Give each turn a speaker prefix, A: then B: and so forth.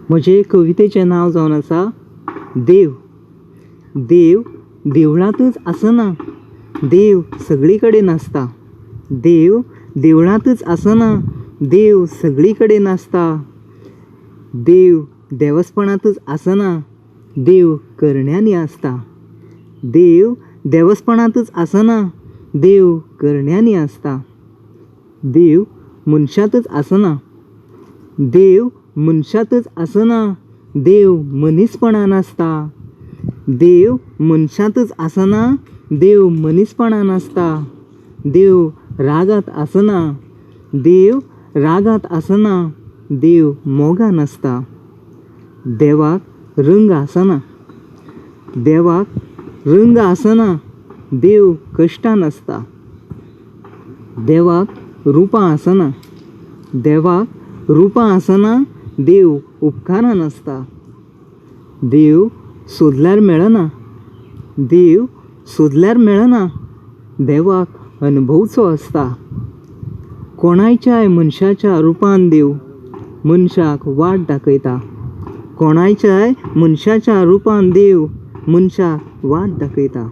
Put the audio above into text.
A: म्हजे कवितेचें नांव जावन आसा देव. देव देवळांतूच आसना, देव सगळी कडेन आसता. देव देवळांतूच आसना, देव सगळी कडेन आसता. देव देवस्पणांतूच आसना, देव करण्यांनी आसता. देव देवस्पणांतूच आसना, देव करण्यांनी आसता. देव मनशांतूच आसना, देव मनशांतूच आसना, देव मनीसपणान आसता. देव मनशांतूच आसना, देव मनीसपणान आसता. देव रागांत आसना, देव रागांत आसना, देव मोगान आसता. देवाक रंग आसना, देवाक रंग आसना, देव कश्टान आसता. देवाक रुपां आसना, देवाक रुपां आसना, देव उपकारान आसता. देव सोदल्यार मेळना, देव सोदल्यार मेळना, देवाक अणभवचो आसता. कोणायच्याय मनशाच्या रुपान देव मनशाक वाट दाखयता. कोणायच्याय मनशाच्या रुपान देव मनशाक वाट दाखयता.